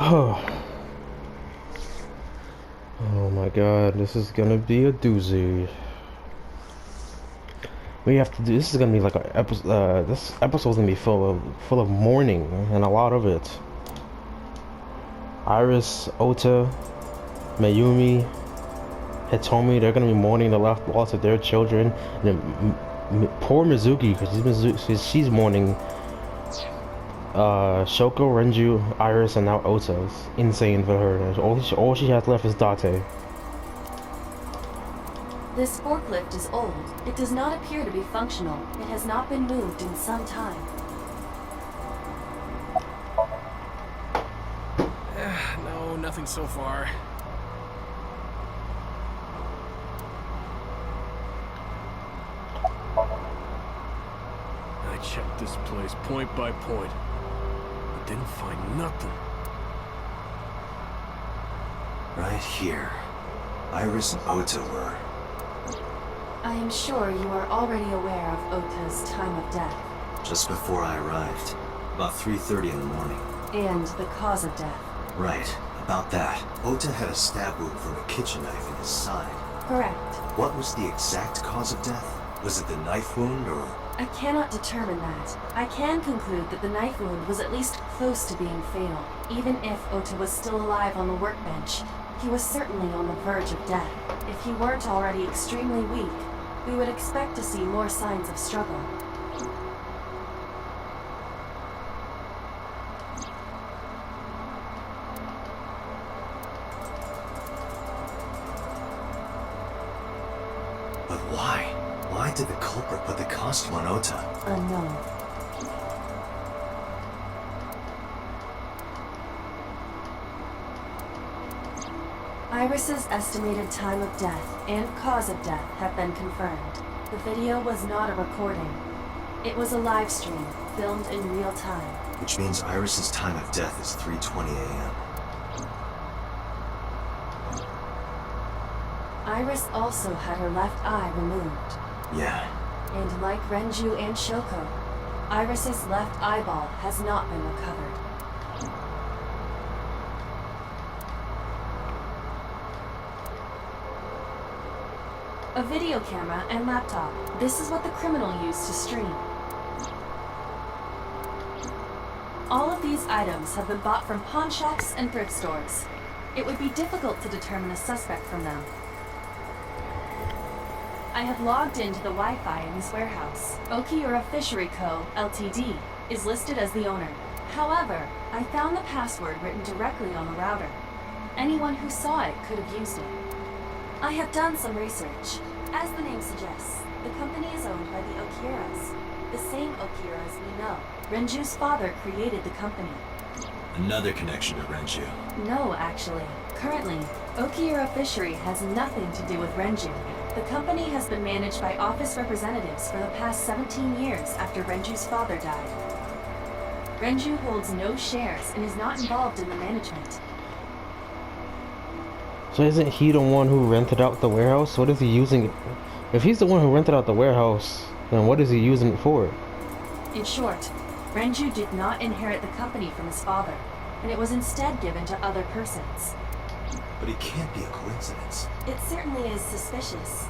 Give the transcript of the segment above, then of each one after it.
Oh, oh my god, this is gonna be a doozy. We have to do. This is gonna be like a episode. This episode's gonna be full of mourning, and a lot of it. Iris, Ota, Mayumi, Hitomi, they're gonna be mourning the loss of their children. And then, poor Mizuki, because she's mourning. Shoko, Renju, Iris, and now Ota. It's insane for her. All she has left is Date. This forklift is old. It does not appear to be functional. It has not been moved in some time. No, nothing so far. I checked this place point by point, but didn't find nothing. Right here, Iris and Ota were. I am sure you are already aware of Ota's time of death. Just before I arrived, about 3:30 in the morning. And the cause of death. Right, about that. Ota had a stab wound from a kitchen knife in his side. Correct. What was the exact cause of death? Was it the knife wound or... I cannot determine that. I can conclude that the knife wound was at least close to being fatal. Even if Ota was still alive on the workbench, he was certainly on the verge of death. If he weren't already extremely weak, we would expect to see more signs of struggle. But why? Why did the culprit put the costume on Ota? Unknown. Iris's estimated time of death and cause of death have been confirmed. The video was not a recording. It was a live stream, filmed in real time. Which means Iris's time of death is 3:20 a.m. Iris also had her left eye removed. Yeah. And like Renju and Shoko, Iris's left eyeball has not been recovered. A video camera and laptop. This is what the criminal used to stream. All of these items have been bought from pawn shops and thrift stores. It would be difficult to determine a suspect from them. I have logged into the Wi-Fi in this warehouse. Okiura Fishery Co., Ltd. is listed as the owner. However, I found the password written directly on the router. Anyone who saw it could have used it. I have done some research. As the name suggests, the company is owned by the Okiuras. The same Okiuras we know. Renju's father created the company. Another connection to Renju. No, actually. Currently, Okiura Fishery has nothing to do with Renju. The company has been managed by office representatives for the past 17 years after Renju's father died. Renju holds no shares and is not involved in the management. So isn't he the one who rented out the warehouse? What is he using it? If he's the one who rented out the warehouse, then what is he using it for? In short, Renju did not inherit the company from his father, and it was instead given to other persons. But it can't be a coincidence. It certainly is suspicious.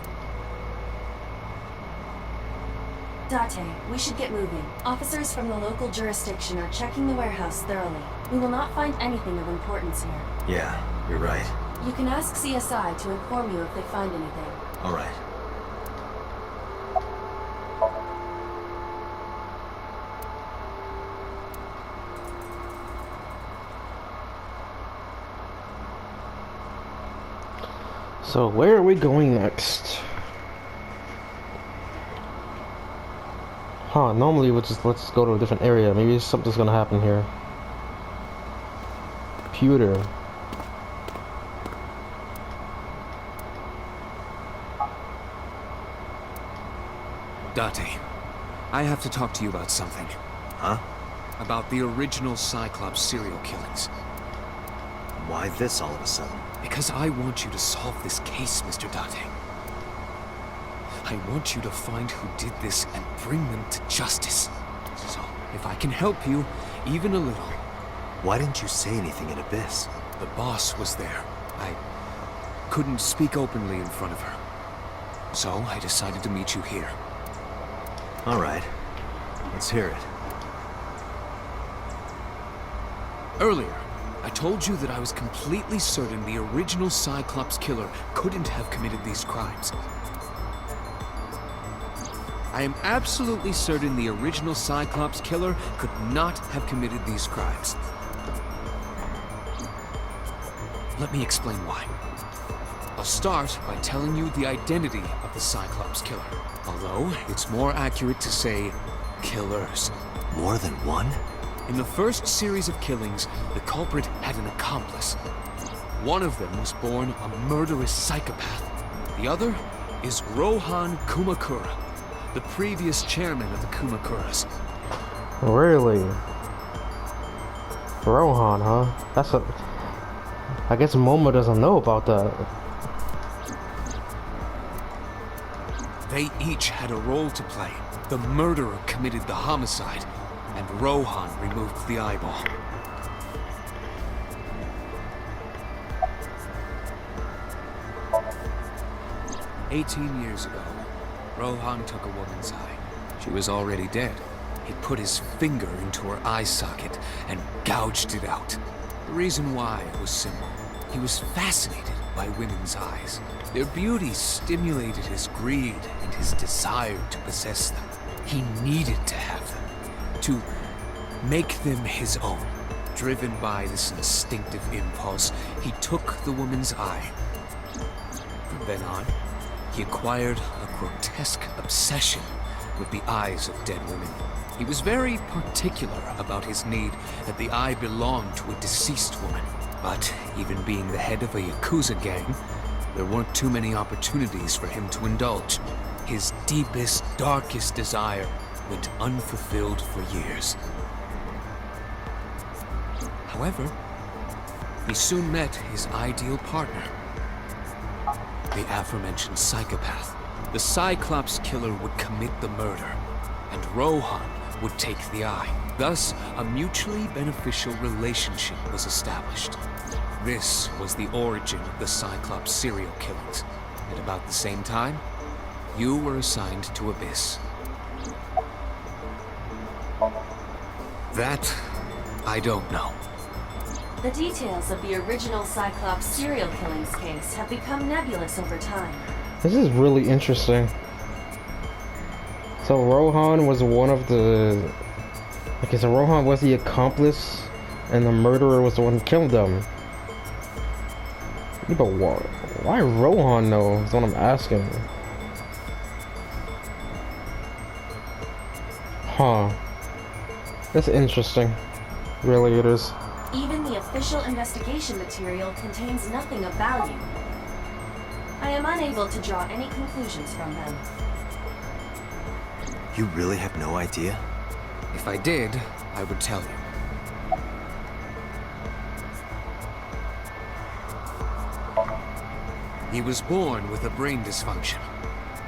Date, we should get moving. Officers from the local jurisdiction are checking the warehouse thoroughly. We will not find anything of importance here. Yeah, you're right. You can ask CSI to inform you if they find anything. All right. So where are we going next? Huh, normally let's go to a different area. Maybe something's gonna happen here. Computer. Date, I have to talk to you about something. Huh? About the original Cyclops serial killings. Why this all of a sudden? Because I want you to solve this case, Mr. Date. I want you to find who did this and bring them to justice. So, if I can help you, even a little, Why didn't you say anything in Abyss? The boss was there. I couldn't speak openly in front of her. So I decided to meet you here. All right. Let's hear it. Earlier, I told you that I was completely certain the original Cyclops killer couldn't have committed these crimes. I am absolutely certain the original Cyclops killer could not have committed these crimes. Let me explain why. I'll start by telling you the identity of the Cyclops killer. Although, it's more accurate to say killers. More than one? In the first series of killings, the culprit had an accomplice. One of them was born a murderous psychopath. The other is Rohan Kumakura, the previous chairman of the Kumakuras. Really? Rohan, huh? That's a... I guess Momo doesn't know about that. They each had a role to play. The murderer committed the homicide, and Rohan removed the eyeball. "18 years ago, Rohan took a woman's eye. She was already dead. He put his finger into her eye socket and gouged it out. The reason why was simple. He was fascinated by women's eyes. Their beauty stimulated his greed and his desire to possess them. He needed to have them, to make them his own. Driven by this instinctive impulse, he took the woman's eye. From then on, he acquired a grotesque obsession with the eyes of dead women. He was very particular about his need that the eye belonged to a deceased woman. But even being the head of a Yakuza gang, there weren't too many opportunities for him to indulge. His deepest, darkest desire went unfulfilled for years. However, he soon met his ideal partner, the aforementioned psychopath. The Cyclops killer would commit the murder, and Rohan would take the eye. Thus, a mutually beneficial relationship was established. This was the origin of the Cyclops serial killings. At about the same time, you were assigned to Abyss. That, I don't know. The details of the original Cyclops serial killings case have become nebulous over time. This is really interesting. So Rohan was one of the... Okay, so Rohan was the accomplice, and the murderer was the one who killed them. Yeah, but why Rohan though, is what I'm asking. Huh. That's interesting. Really it is. Even the official investigation material contains nothing of value. I am unable to draw any conclusions from them. You really have no idea? If I did, I would tell you. He was born with a brain dysfunction.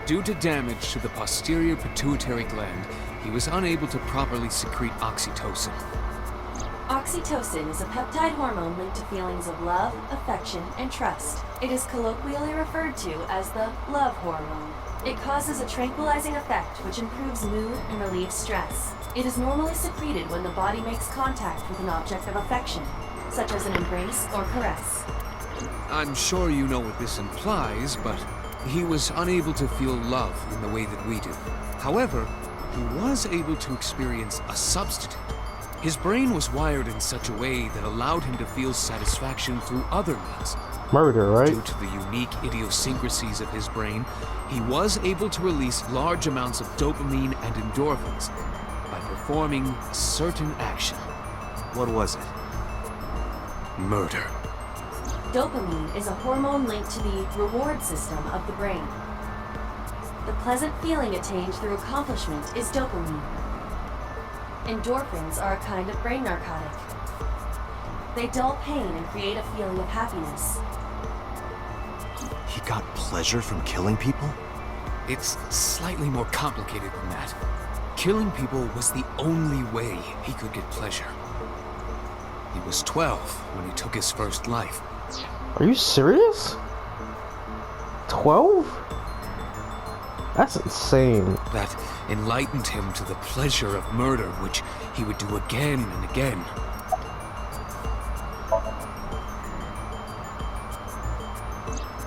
Due to damage to the posterior pituitary gland, he was unable to properly secrete oxytocin. Oxytocin is a peptide hormone linked to feelings of love, affection, and trust. It is colloquially referred to as the love hormone. It causes a tranquilizing effect which improves mood and relieves stress. It is normally secreted when the body makes contact with an object of affection, such as an embrace or caress. I'm sure you know what this implies, but he was unable to feel love in the way that we do. However, he was able to experience a substitute. His brain was wired in such a way that allowed him to feel satisfaction through other means. Murder, right? Due to the unique idiosyncrasies of his brain, he was able to release large amounts of dopamine and endorphins by performing a certain action. What was it? Murder. Dopamine is a hormone linked to the reward system of the brain. The pleasant feeling attained through accomplishment is dopamine. Endorphins are a kind of brain narcotic. They dull pain and create a feeling of happiness. He got pleasure from killing people? It's slightly more complicated than that. Killing people was the only way he could get pleasure. He was 12 when he took his first life. Are you serious? 12? That's insane. That enlightened him to the pleasure of murder, which he would do again and again.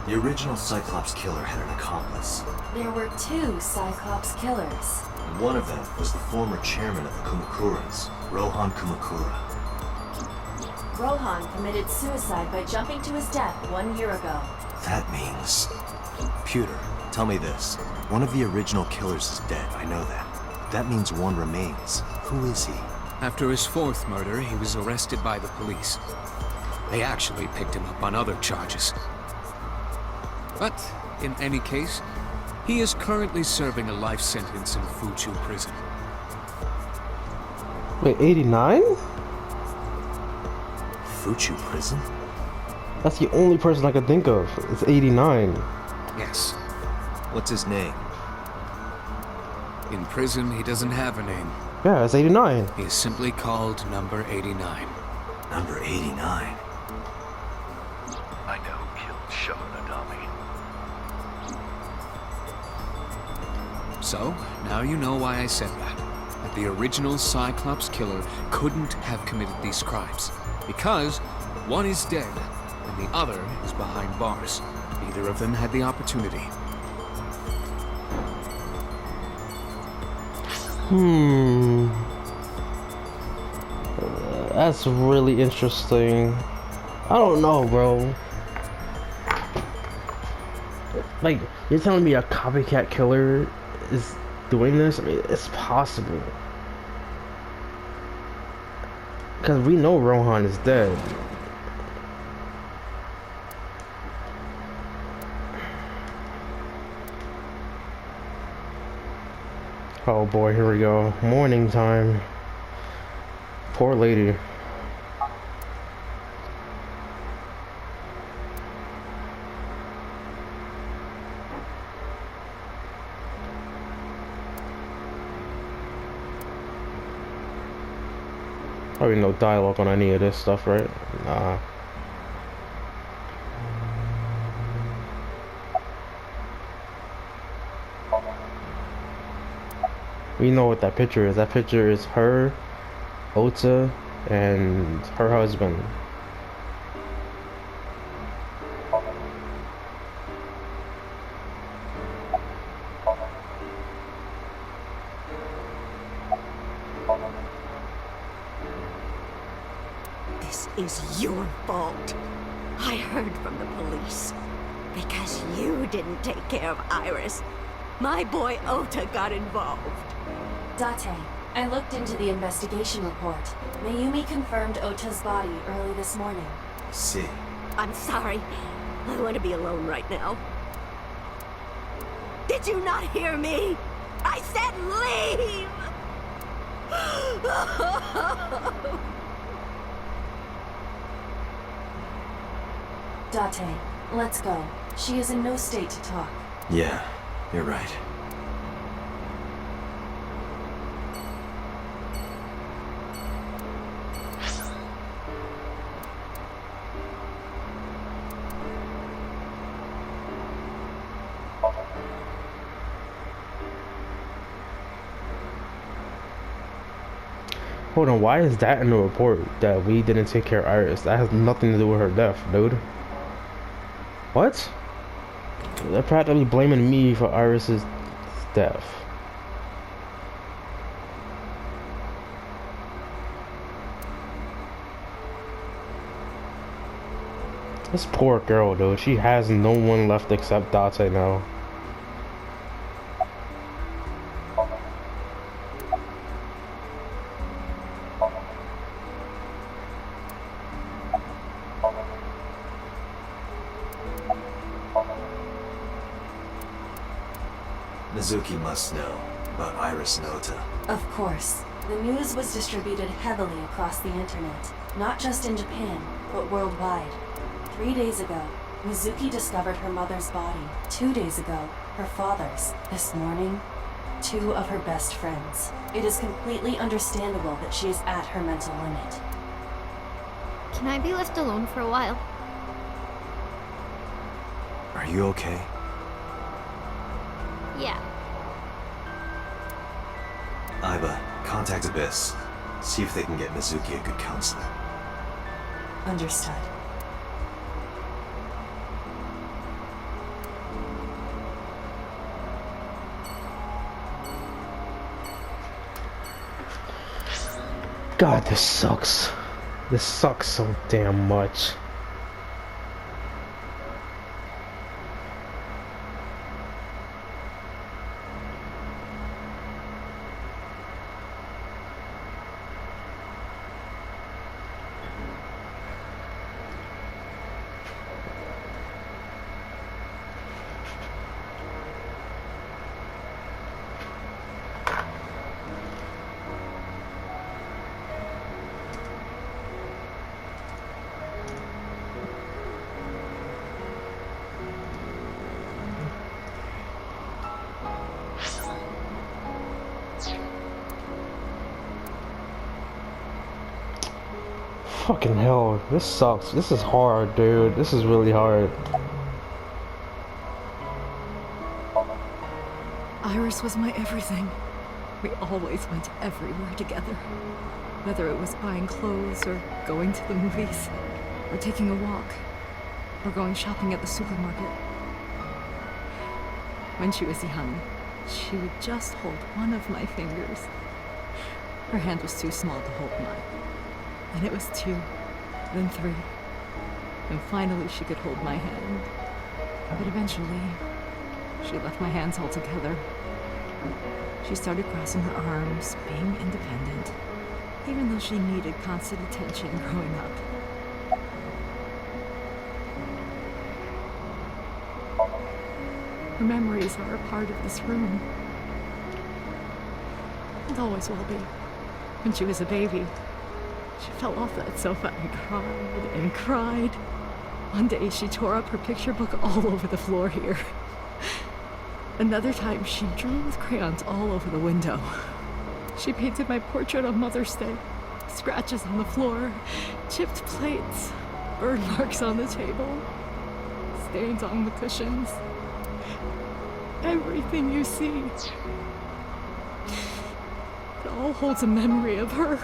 The original Cyclops killer had an accomplice. There were 2 Cyclops killers. And one of them was the former chairman of the Kumakuras, Rohan Kumakura. Rohan committed suicide by jumping to his death 1 year ago. That means... Computer, tell me this. One of the original killers is dead, I know that. That means one remains. Who is he? After his 4th murder, he was arrested by the police. They actually picked him up on other charges. But, in any case, he is currently serving a life sentence in Fuchu prison. Wait, 89? Fuchu prison? That's the only person I could think of. It's 89. Yes. What's his name? In prison, he doesn't have a name. Yeah, it's 89. He is simply called Number 89. Number 89. I know who killed Shogunagami. So, now you know why I said that. That the original Cyclops killer couldn't have committed these crimes. Because one is dead, and the other is behind bars. Neither of them had the opportunity. That's really interesting. I don't know, bro. Like, you're telling me a copycat killer is doing this? I mean, it's possible. Because we know Rohan is dead. Oh boy, here we go. Morning time. Poor lady. Probably no dialogue on any of this stuff, right? Nah. We know what that picture is. That picture is her, Ota, and her husband. This is your fault. I heard from the police. Because you didn't take care of Iris, my boy Ota got involved. Date, I looked into the investigation report. Mayumi confirmed Ota's body early this morning. See. I'm sorry. I want to be alone right now. Did you not hear me? I said leave! Date, let's go. She is in no state to talk. Yeah, you're right. Hold on, why is that in the report that we didn't take care of Iris? That has nothing to do with her death, dude. What? They're practically blaming me for Iris's death. This poor girl, dude. She has no one left except Date now. Mizuki must know about Iris and Ota. Of course. The news was distributed heavily across the internet, not just in Japan, but worldwide. 3 days ago, Mizuki discovered her mother's body. 2 days ago, her father's. This morning, 2 of her best friends. It is completely understandable that she is at her mental limit. Can I be left alone for a while? Are you okay? Yeah. Iba, contact Abyss. See if they can get Mizuki a good counselor. Understood. God, this sucks. This sucks so damn much. Fucking hell, this sucks. This is hard, dude. This is really hard. Iris was my everything. We always went everywhere together. Whether it was buying clothes, or going to the movies, or taking a walk, or going shopping at the supermarket. When she was young, she would just hold one of my fingers. Her hand was too small to hold mine. And it was 2, then 3. And finally she could hold my hand. But eventually, she left my hands altogether. She started crossing her arms, being independent, even though she needed constant attention growing up. Her memories are a part of this room. And always will be. When she was a baby, she fell off that sofa and cried and cried. One day she tore up her picture book all over the floor here. Another time she drew with crayons all over the window. She painted my portrait on Mother's Day. Scratches on the floor, chipped plates, burn marks on the table, stains on the cushions. Everything you see. It all holds a memory of her.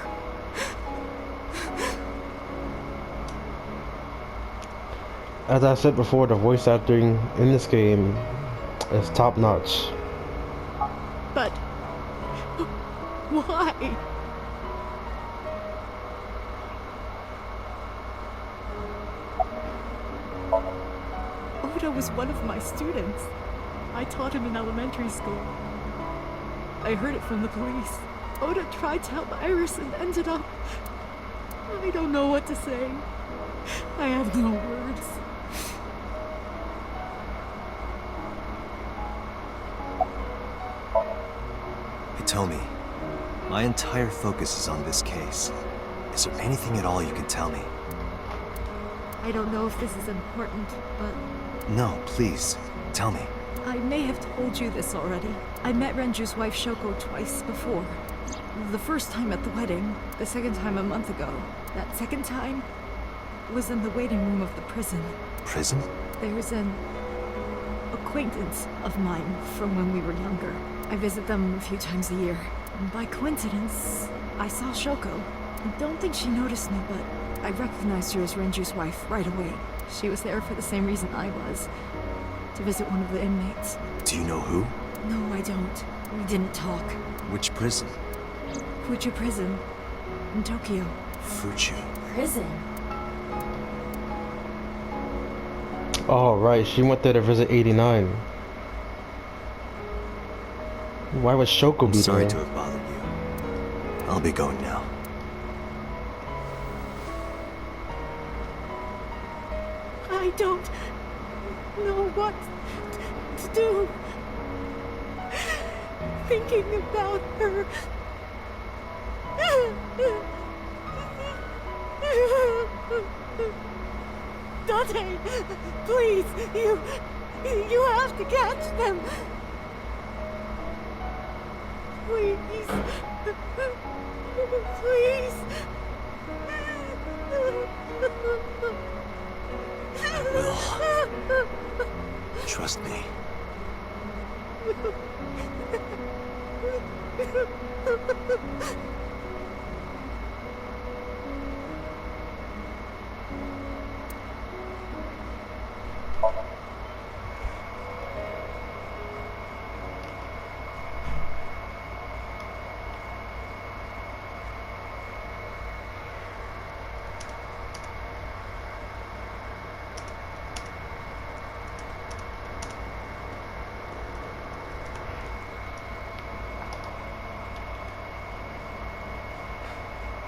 As I said before, the voice acting in this game is top notch. But why? Oda was one of my students. I taught him in elementary school. I heard it from the police. Oda tried to help Iris and ended up... I don't know what to say. I have no words. Hitomi, my entire focus is on this case. Is there anything at all you can tell me? I don't know if this is important, but... No, please, tell me. I may have told you this already. I met Renju's wife Shoko twice before. The first time at the wedding, the second time a month ago. That second time was in the waiting room of the prison. Prison? There's an acquaintance of mine from when we were younger. I visit them a few times a year. And by coincidence, I saw Shoko. I don't think she noticed me, but I recognized her as Renju's wife right away. She was there for the same reason I was, to visit one of the inmates. Do you know who? No, I don't. We didn't talk. Which prison? Fuju Prison, in Tokyo. Fuju. Prison? Oh, right, she went there to visit 89. Why would Shoko I'm be sorry there? to have bothered you. I'll be going now. I don't know what to do. Thinking about her. Dante, please, you have to catch them. Please. Please. Trust me.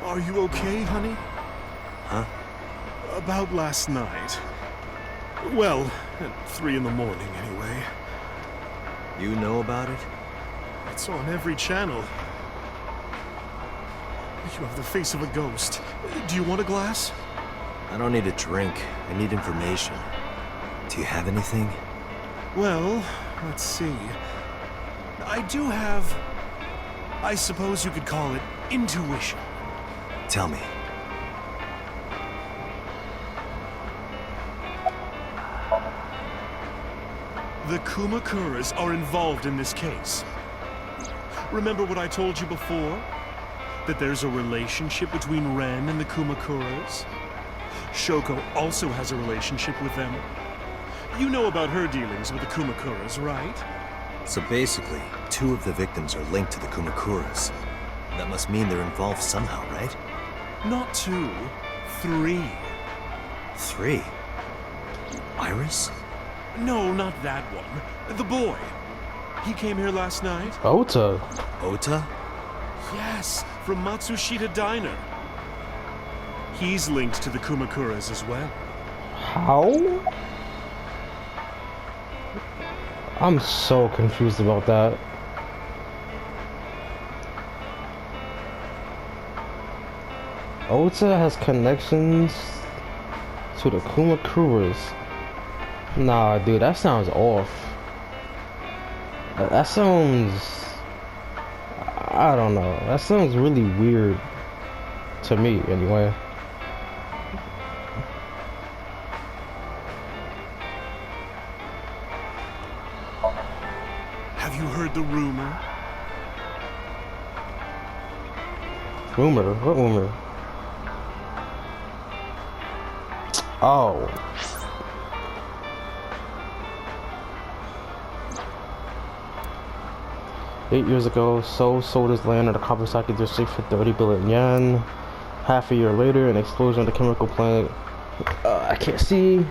Are you okay, honey? Huh? About last night. Well, at 3 in the morning, anyway. You know about it? It's on every channel. You have the face of a ghost. Do you want a glass? I don't need a drink. I need information. Do you have anything? Well, let's see. I do have... I suppose you could call it intuition. Tell me. The Kumakuras are involved in this case. Remember what I told you before? That there's a relationship between Ren and the Kumakuras? Shoko also has a relationship with them. You know about her dealings with the Kumakuras, right? So basically, 2 of the victims are linked to the Kumakuras. That must mean they're involved somehow, right? Not 2, 3. 3? Iris? No, not that one. The boy. He came here last night. Ota. Ota? Yes, from Matsushita Diner. He's linked to the Kumakuras as well. How? I'm so confused about that. Ota has connections to the Kumakuras. Nah, dude, that sounds off. That sounds... I don't know. That sounds really weird to me, anyway. Have you heard the rumor? Rumor? What rumor? Oh. Eight years ago, So sold his land in the Kawasaki district for 30 billion yen. Half a year later, an explosion at the chemical plant. I can't see.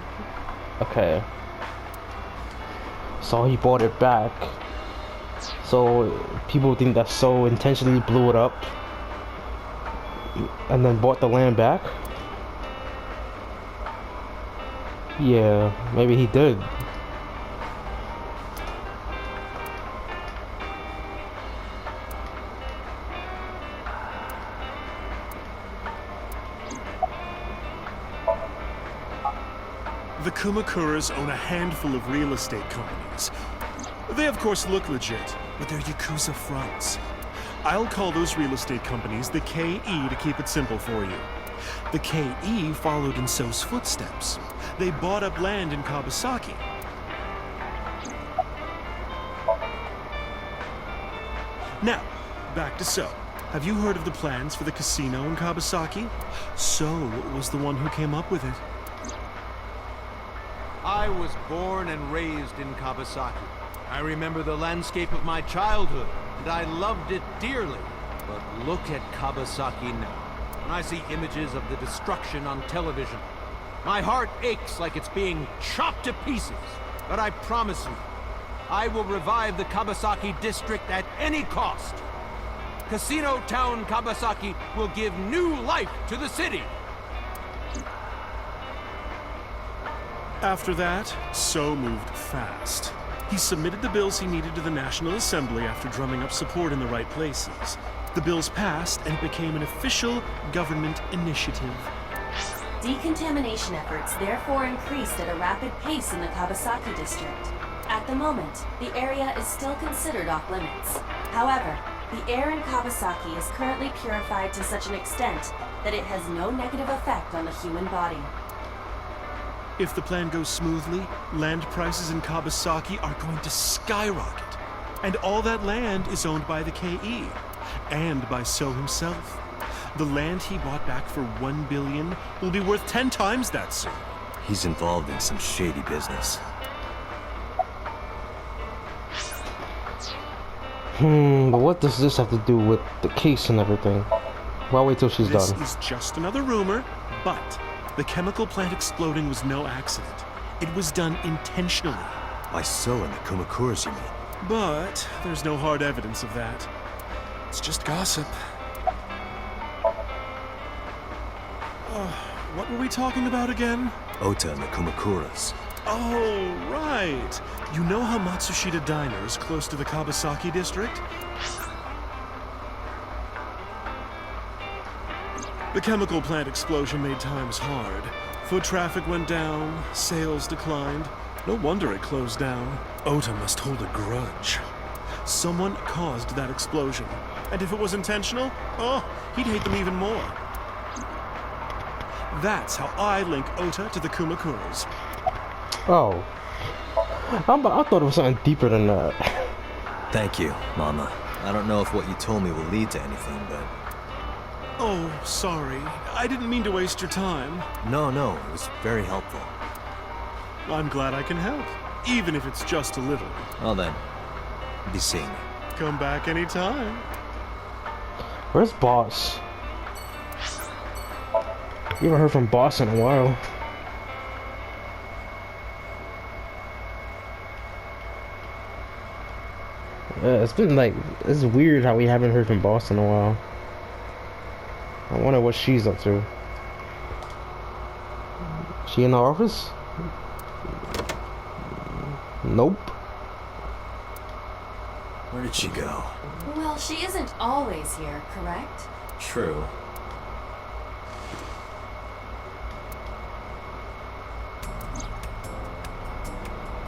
Okay. So he bought it back. So people think that So intentionally blew it up and then bought the land back. Yeah, maybe he did. The Kumakuras own a handful of real estate companies. They of course look legit, but they're Yakuza fronts. I'll call those real estate companies the KE to keep it simple for you. The KE followed in So's footsteps. They bought up land in Kawasaki. Now, back to So. Have you heard of the plans for the casino in Kawasaki? So was the one who came up with it. I was born and raised in Kawasaki. I remember the landscape of my childhood, and I loved it dearly. But look at Kawasaki now. When I see images of the destruction on television, my heart aches like it's being chopped to pieces. But I promise you, I will revive the Kawasaki district at any cost. Casino Town Kawasaki will give new life to the city. After that, So moved fast. He submitted the bills he needed to the National Assembly after drumming up support in the right places. The bills passed and it became an official government initiative. Decontamination efforts therefore increased at a rapid pace in the Kawasaki district. At the moment, the area is still considered off limits. However, the air in Kawasaki is currently purified to such an extent that it has no negative effect on the human body. If the plan goes smoothly, land prices in Kabasaki are going to skyrocket. And all that land is owned by the KE, and by So himself. The land he bought back for 1 billion will be worth 10 times that soon. He's involved in some shady business. But what does this have to do with the case and everything? Well, wait till she's This done. is just another rumor, but the chemical plant exploding was no accident. It was done intentionally. By So and the Kumakuras, you mean? But there's no hard evidence of that. It's just gossip. What were we talking about again? Ota and the Kumakuras. Oh, right. You know how Matsushita Diner is close to the Kabasaki district? The chemical plant explosion made times hard. Foot traffic went down, sales declined. No wonder it closed down. Ota must hold a grudge. Someone caused that explosion. And if it was intentional, oh, he'd hate them even more. That's how I link Ota to the Kumakuras. Oh. I thought it was something deeper than that. Thank you, Mama. I don't know if what you told me will lead to anything, but... Oh, sorry. I didn't mean to waste your time. No, it was very helpful. I'm glad I can help, even if it's just a little. Well then, be seeing you. Come back anytime. Where's Boss? You haven't heard from Boss in a while. It's been like, it's weird how we haven't heard from Boss in a while. I wonder what she's up to. She in the office? Nope. Where did she go? Well, she isn't always here, correct? True.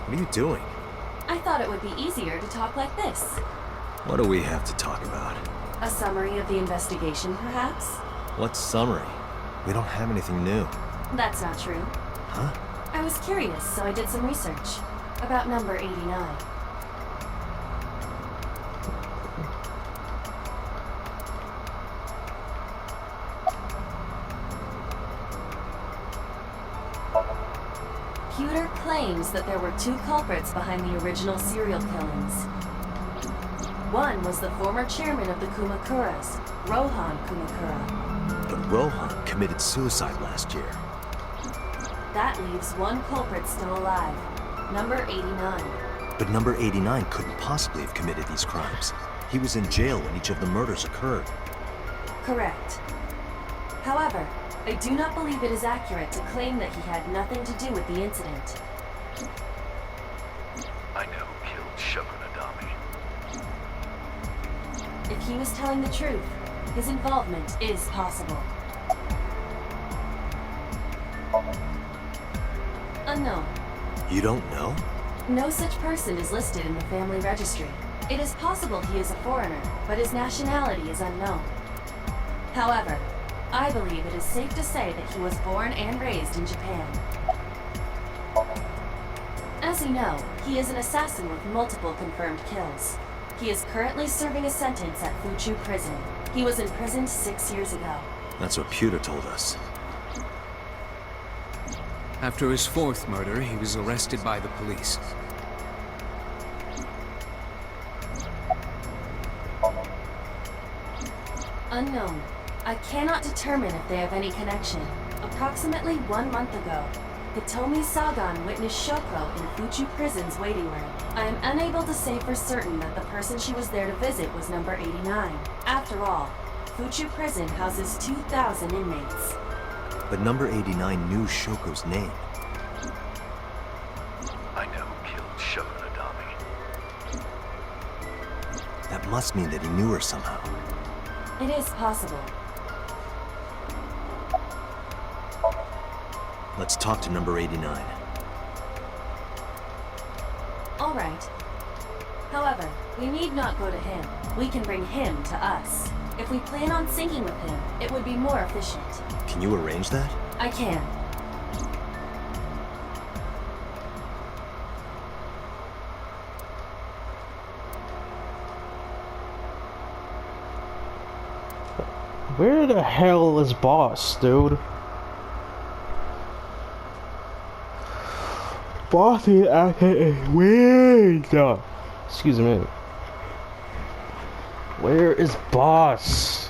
What are you doing? I thought it would be easier to talk like this. What do we have to talk about? A summary of the investigation, perhaps? What summary? We don't have anything new. That's not true. Huh? I was curious, so I did some research. About number 89. Pewter claims that there were 2 culprits behind the original serial killings. One was the former chairman of the Kumakuras, Rohan Kumakura. But Rohan committed suicide last year. That leaves 1 culprit still alive, number 89. But number 89 couldn't possibly have committed these crimes. He was in jail when each of the murders occurred. Correct. However, I do not believe it is accurate to claim that he had nothing to do with the incident. I know who killed Shogunadami. If he was telling the truth, his involvement is possible. Unknown. You don't know? No such person is listed in the family registry. It is possible he is a foreigner, but his nationality is unknown. However, I believe it is safe to say that he was born and raised in Japan. As you know, he is an assassin with multiple confirmed kills. He is currently serving a sentence at Fuchu Prison. He was imprisoned 6 years ago. That's what Pewter told us. After his 4th murder, he was arrested by the police. Unknown. I cannot determine if they have any connection. Approximately 1 month ago, Hitomi Sagan witnessed Shoko in Fuchu Prison's waiting room. I am unable to say for certain that the person she was there to visit was number 89. After all, Fuchu Prison houses 2,000 inmates. But number 89 knew Shoko's name. I know who killed Shogunadami. That must mean that he knew her somehow. It is possible. Let's talk to number 89. All right. However, we need not go to him. We can bring him to us. If we plan on syncing with him, it would be more efficient. Can you arrange that? I can. Where the hell is Boss, dude? Boss is acting weird. Excuse me. Where is Boss?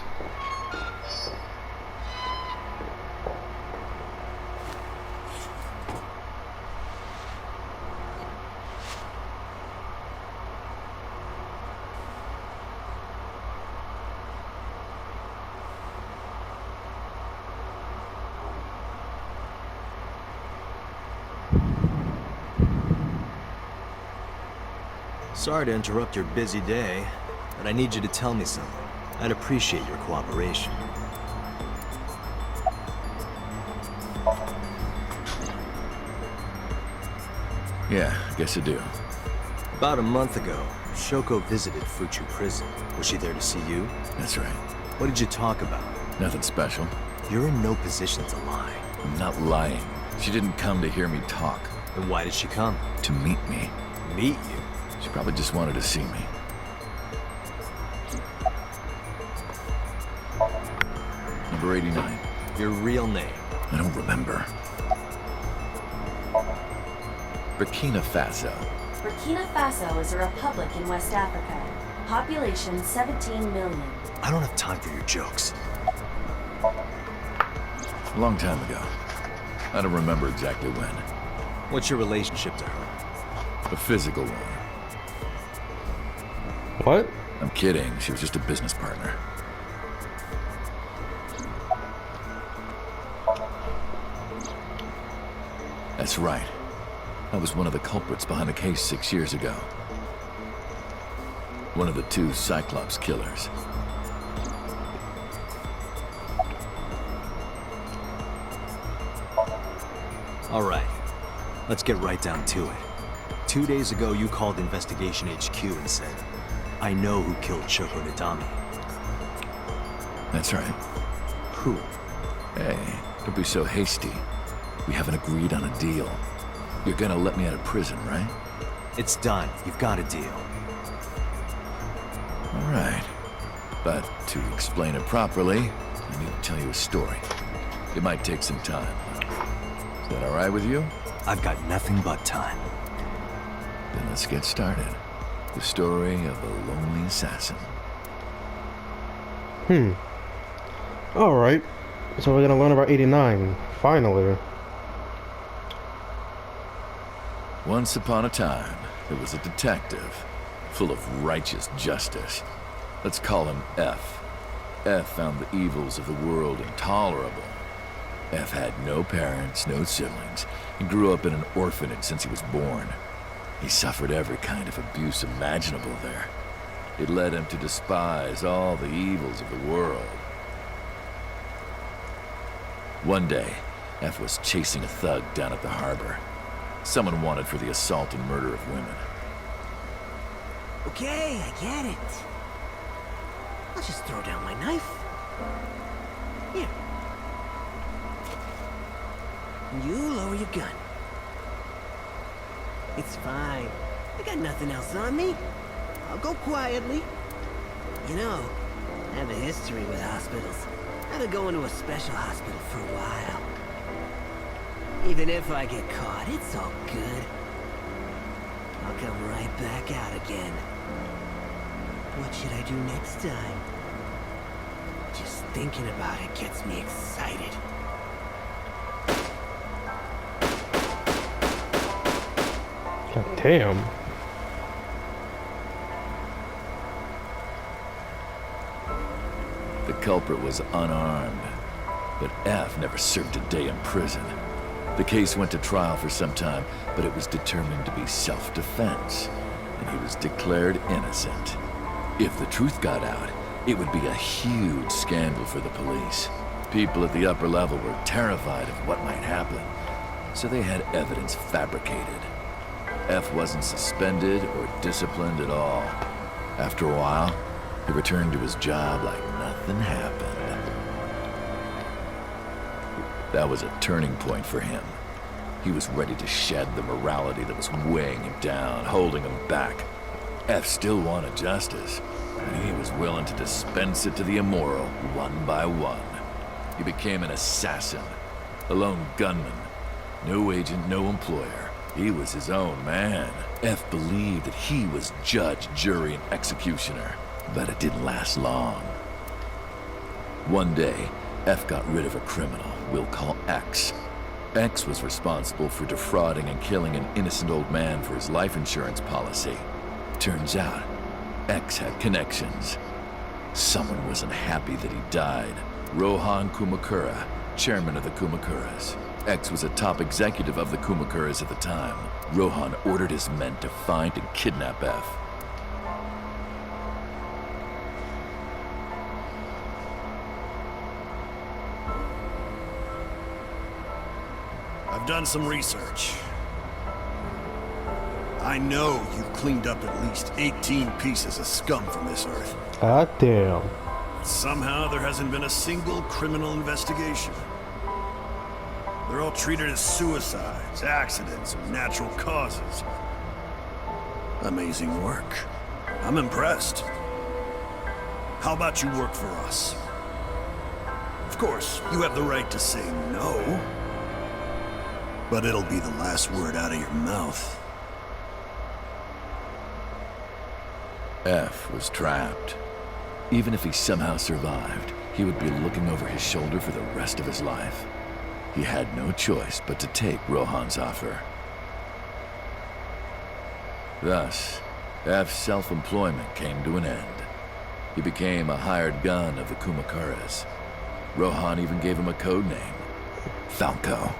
Sorry to interrupt your busy day, but I need you to tell me something. I'd appreciate your cooperation. Yeah, I guess I do. About a month ago, Shoko visited Fuchu Prison. Was she there to see you? That's right. What did you talk about? Nothing special. You're in no position to lie. I'm not lying. She didn't come to hear me talk. Then why did she come? To meet me. Meet you? She probably just wanted to see me. Number 89. Your real name? I don't remember. Burkina Faso. Burkina Faso is a republic in West Africa. Population 17 million. I don't have time for your jokes. A long time ago. I don't remember exactly when. What's your relationship to her? A physical one. What? I'm kidding. She was just a business partner. That's right. I was one of the culprits behind the case 6 years ago. One of the 2 Cyclops killers. All right. Let's get right down to it. 2 days ago, you called Investigation HQ and said, I know who killed Shoko Nadami. That's right. Who? Hey, don't be so hasty. We haven't agreed on a deal. You're gonna let me out of prison, right? It's done. You've got a deal. All right. But to explain it properly, I need to tell you a story. It might take some time. Is that all right with you? I've got nothing but time. Then let's get started. The story of a lonely assassin. Alright. So we're gonna learn about 89, finally. Once upon a time, there was a detective, full of righteous justice. Let's call him F. F found the evils of the world intolerable. F had no parents, no siblings, and grew up in an orphanage since he was born. He suffered every kind of abuse imaginable there. It led him to despise all the evils of the world. One day, F was chasing a thug down at the harbor. Someone wanted for the assault and murder of women. Okay, I get it. I'll just throw down my knife. Here. You lower your gun. It's fine. I got nothing else on me. I'll go quietly. You know, I have a history with hospitals. I've been going to a special hospital for a while. Even if I get caught, it's all good. I'll come right back out again. What should I do next time? Just thinking about it gets me excited. God damn. The culprit was unarmed, but F never served a day in prison. The case went to trial for some time, but it was determined to be self-defense, and he was declared innocent. If the truth got out, it would be a huge scandal for the police. People at the upper level were terrified of what might happen, so they had evidence fabricated. F wasn't suspended or disciplined at all. After a while, he returned to his job like nothing happened. That was a turning point for him. He was ready to shed the morality that was weighing him down, holding him back. F still wanted justice, and he was willing to dispense it to the immoral one by one. He became an assassin, a lone gunman. No agent, no employer. He was his own man. F believed that he was judge, jury, and executioner, but it didn't last long. One day, F got rid of a criminal we'll call X. X was responsible for defrauding and killing an innocent old man for his life insurance policy. Turns out, X had connections. Someone wasn't happy that he died. Rohan Kumakura, chairman of the Kumakuras. X was a top executive of the Kumakuras at the time. Rohan ordered his men to find and kidnap F. I've done some research. I know you've cleaned up at least 18 pieces of scum from this earth. God damn. Somehow there hasn't been a single criminal investigation. They're all treated as suicides, accidents, or natural causes. Amazing work. I'm impressed. How about you work for us? Of course, you have the right to say no. But it'll be the last word out of your mouth. F was trapped. Even if he somehow survived, he would be looking over his shoulder for the rest of his life. He had no choice but to take Rohan's offer. Thus, F's self-employment came to an end. He became a hired gun of the Kumakuras. Rohan even gave him a code name, Falco,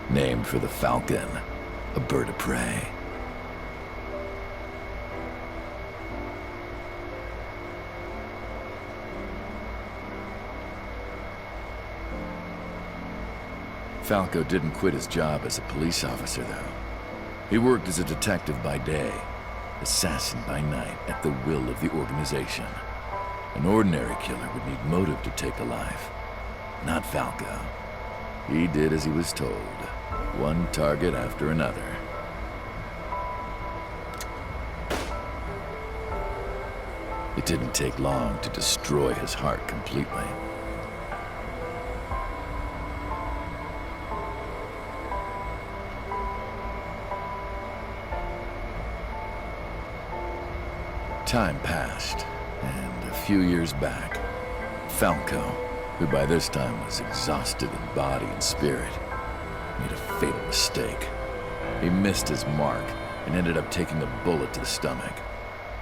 named for the falcon, a bird of prey. Falco didn't quit his job as a police officer, though. He worked as a detective by day, assassin by night, at the will of the organization. An ordinary killer would need motive to take a life. Not Falco. He did as he was told, one target after another. It didn't take long to destroy his heart completely. Time passed, and a few years back, Falco, who by this time was exhausted in body and spirit, made a fatal mistake. He missed his mark and ended up taking a bullet to the stomach.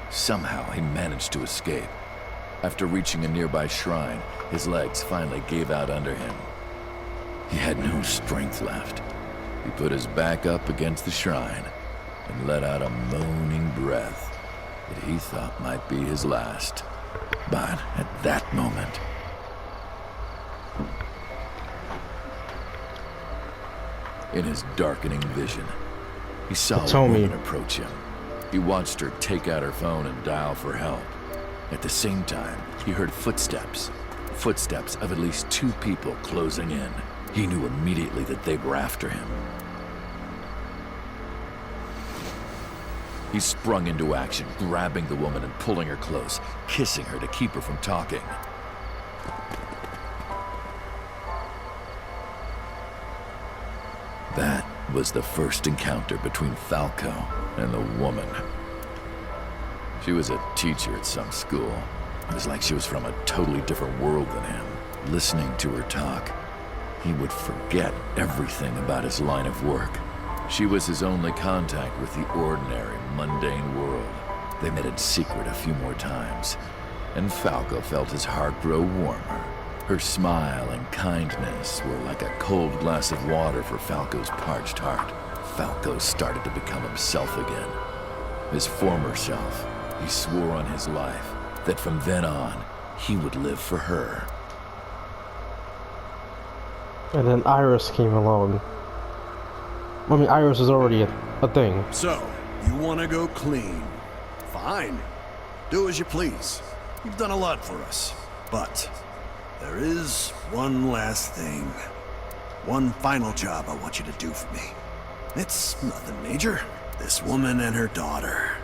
Somehow he managed to escape. After reaching a nearby shrine, his legs finally gave out under him. He had no strength left. He put his back up against the shrine and let out a moaning breath that he thought might be his last. But at that moment, in his darkening vision, he saw a woman approach him. He watched her take out her phone and dial for help. At the same time, he heard footsteps of at least 2 people closing in. He knew immediately that they were after him. He sprung into action, grabbing the woman and pulling her close, kissing her to keep her from talking. That was the first encounter between Falco and the woman. She was a teacher at some school. It was like she was from a totally different world than him. Listening to her talk, he would forget everything about his line of work. She was his only contact with the ordinary, mundane world. They met in secret a few more times, and Falco felt his heart grow warmer. Her smile and kindness were like a cold glass of water for Falco's parched heart. Falco started to become himself again. His former self. He swore on his life that from then on, he would live for her. And then Iris came along. I mean, Iris was already a thing. So, you want to go clean? Fine. Do as you please. You've done a lot for us. But there is one last thing. One final job I want you to do for me. It's nothing major. This woman and her daughter.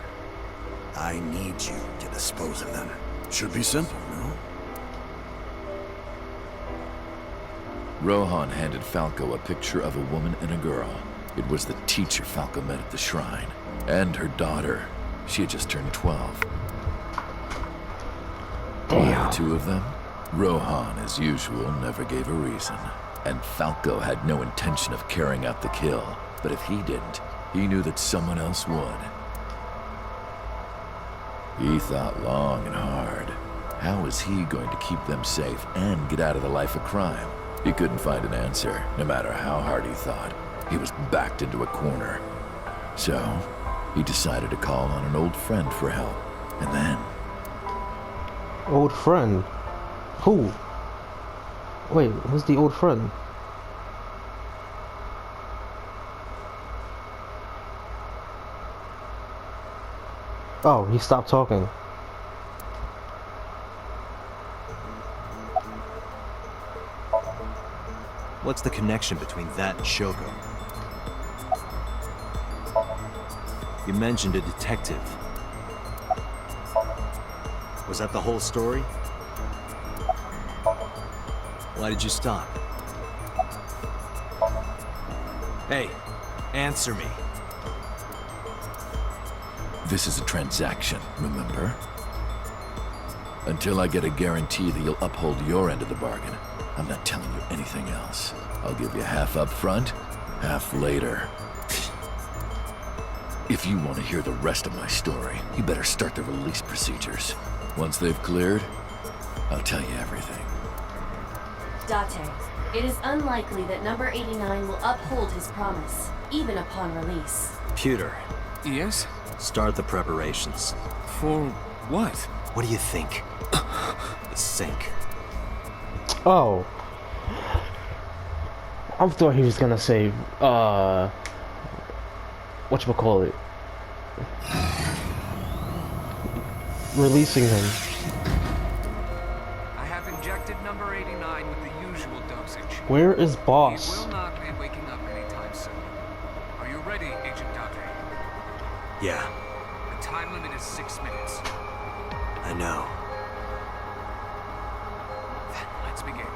I need you to dispose of them. Should be simple, no? Rohan handed Falco a picture of a woman and a girl. It was the teacher Falco met at the shrine. And her daughter. She had just turned 12. Why the two of them? Rohan, as usual, never gave a reason. And Falco had no intention of carrying out the kill. But if he didn't, he knew that someone else would. He thought long and hard. How was he going to keep them safe and get out of the life of crime? He couldn't find an answer, no matter how hard he thought. He was backed into a corner. So, he decided to call on an old friend for help. And then... Old friend? Who? Wait, who's the old friend? Oh, he stopped talking. What's the connection between that and Shoko? You mentioned a detective. Was that the whole story? Why did you stop? Hey, answer me. This is a transaction, remember? Until I get a guarantee that you'll uphold your end of the bargain, I'm not telling you anything else. I'll give you half up front, half later. If you want to hear the rest of my story, you better start the release procedures. Once they've cleared, I'll tell you everything. Date, it is unlikely that number 89 will uphold his promise, even upon release. Pewter. Yes? Start the preparations. For what? What do you think? The sink. Oh. I thought he was gonna say, whatchamacallit? Releasing him. I have injected number 89 with the usual dosage. Where is He Boss? will not be waking up anytime soon. Are you ready, Agent Date? Yeah, The time limit is 6 minutes. I know. Then let's begin.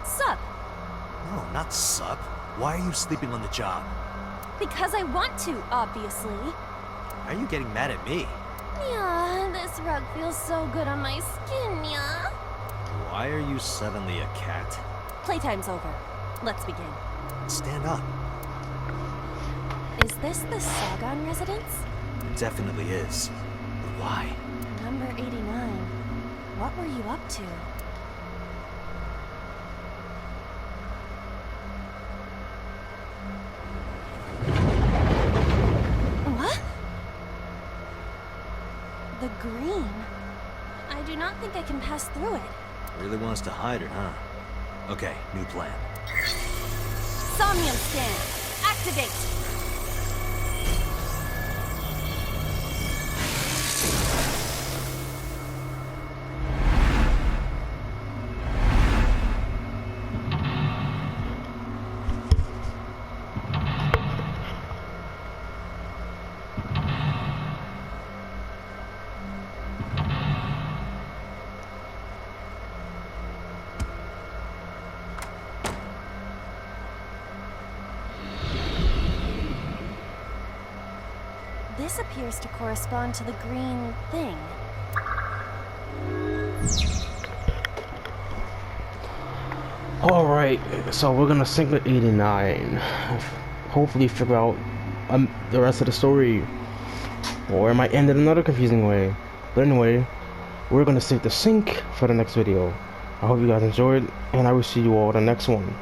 Sup? No, not sup. Why are you sleeping on the job? Because I want to, obviously. Why are you getting mad at me? Yeah, this rug feels so good on my skin, yeah? Why are you suddenly a cat? Playtime's over. Let's begin. Stand up. Is this the Sagan residence? It definitely is. But why? Number 89. What were you up to? What? The green? I do not think I can pass through it. Really wants to hide it, huh? Okay, new plan. Somnium scan! Activate! This appears to correspond to the green thing. Alright, so we're gonna sync with 89. Hopefully figure out the rest of the story. Or it might end in another confusing way. But anyway, we're gonna save the sync for the next video. I hope you guys enjoyed, and I will see you all in the next one.